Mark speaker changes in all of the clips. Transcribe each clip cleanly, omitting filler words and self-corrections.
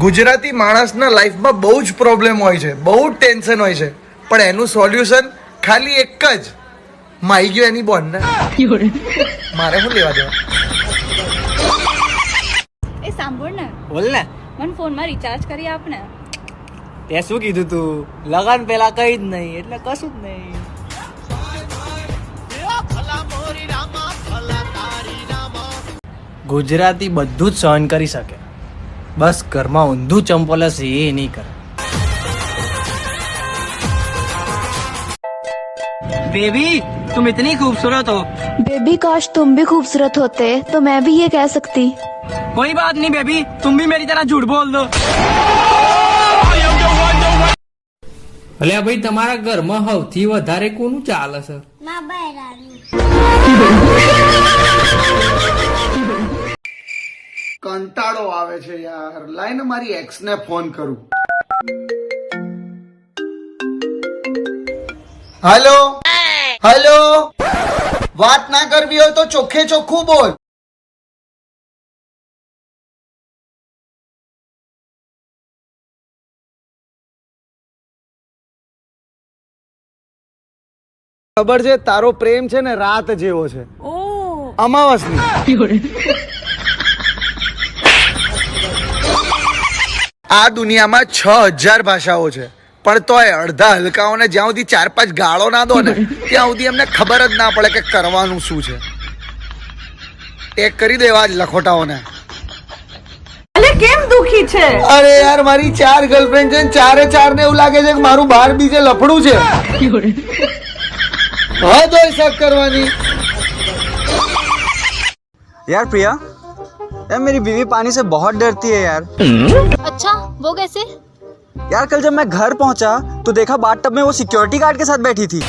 Speaker 1: ગુજરાતી માણસના લાઈફમાં બહુ જ પ્રોબ્લેમ હોય છે, બહુ જ ટેન્શન હોય છે, પણ એનું સોલ્યુશન ખાલી એક જ, માઈ ગયો એની બોન ને મારે શું લેવા દેવા.
Speaker 2: એ સાંભળ ને,
Speaker 3: બોલ ને.
Speaker 2: મને ફોનમાં રિચાર્જ કરી આપ ને.
Speaker 3: તે શું કીધું તું? લગન પેલા કઈ જ નહીં એટલે કશું જ નહીં. ગુજરાતી બધું જ સહન કરી શકે, બસ ઘરમાં ઊંધું ચંપલ હશે એ નહીં કરે. बेबी तुम इतनी खूबसूरत हो.
Speaker 4: बेबी काश तुम भी खूबसूरत होते तो मैं भी ये कह सकती.
Speaker 3: कोई बात नहीं बेबी, तुम भी मेरी तरह झूठ बोल दो.
Speaker 5: અલ્યા ભાઈ, તમારા ઘરમાં સૌથી વધારે કોનું ચાલે છે?
Speaker 1: કંટાળો આવે છે યાર, લાઈને મારી એક્સ ને ફોન કરું. હેલો હેલો, વાત ના કરવી હોય તો ચોખ્ખે ચોખ્ખું બોલ. ખબર છે તારો પ્રેમ છે ને રાત જેવો છે, અમાવસની. આ દુનિયામાં 6000 ભાષાઓ છે, પણ તોય અડધા હલકાઓને જ્યાં સુધી 4-5 ગાળો ના દો ને ત્યાં સુધી એમને ખબર જ ના પડે કે કરવાનું શું છે. ટેક કરી દેવા જ લખોટાઓને.
Speaker 2: કેમ દુખી છે?
Speaker 1: અરે યાર, મારી 4 ગર્લફ્રેન્ડ છે, ચારે ચાર ને એવું લાગે છે કે મારું બહાર બીજે લફડું છે. હદ હોય શક કરવાની.
Speaker 3: यार प्रिया, यार मेरी बीवी पानी से बहुत डरती है यार.
Speaker 2: अच्छा, वो कैसे?
Speaker 3: यार कल जब मैं घर पहुंचा तो देखा बाथटब में वो सिक्योरिटी गार्ड के साथ बैठी थी.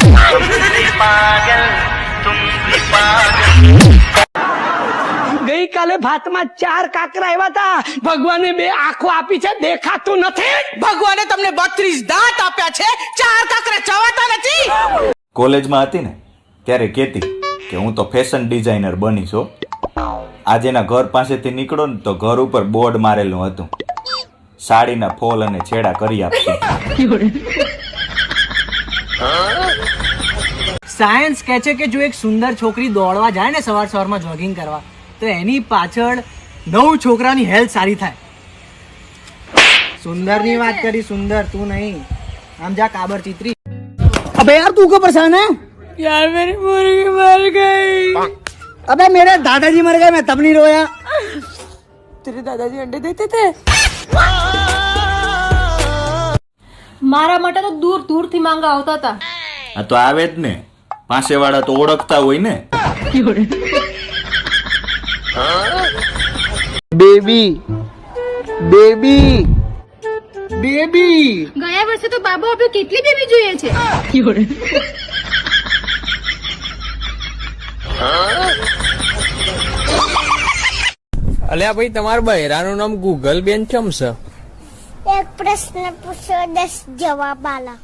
Speaker 6: ગઈ કાલે ભાતમાં 4 કાકરા આવ્યા હતા. ભગવાને 2 આંખો આપી છે, દેખાતું નથી. ભગવાને તમને 32 દાંત આપ્યા છે, 4 કાકરા ચવાતા નથી.
Speaker 7: કોલેજમાં હતી ને ત્યારે કહેતી કે હું તો ફેશન ડિઝાઇનર બનીશ હો. આજે એના ઘર પાસેથી નીકળો ને તો ઘર ઉપર બોર્ડ મારેલું હતું, સાડીના ફોલ અને છેડા કરી આપશે.
Speaker 3: સાયન્સ કહે છે કે જો એક સુંદર છોકરી દોડવા જાય ને સવારમાં જોગિંગ કરવા, તો એની પાછળ 9 છોકરાની હેલ્થ સારી થાય. સુંદરની વાત કરી, સુંદર તું નહીં. આમ જા કાબર ચિત્રી.
Speaker 6: अबे यार तू क्यों परेशान है?
Speaker 3: यार मेरी मुर्गी मर गई.
Speaker 6: अबे मेरे दादाजी मर गए, मैं तब नहीं रोया.
Speaker 2: तेरे दादाजी अंडे देते थे? મારા માટે તો દૂર દૂર થી માંગા આવતા હતા.
Speaker 7: આ તો આવે જ ને, પાસે વાળા તો ઓળખતા હોય ને.
Speaker 1: Baby baby baby.
Speaker 2: ગયા વર્ષે તો બાબુ આપ્યો, કેટલી બેબી જોઈએ છે?
Speaker 5: અલ્યા ભાઈ, તમારા બહેરાનું નામ ગૂગલ બેન કેમ છે?
Speaker 8: એક પ્રશ્ન પૂછો 10 જવાબ આલા.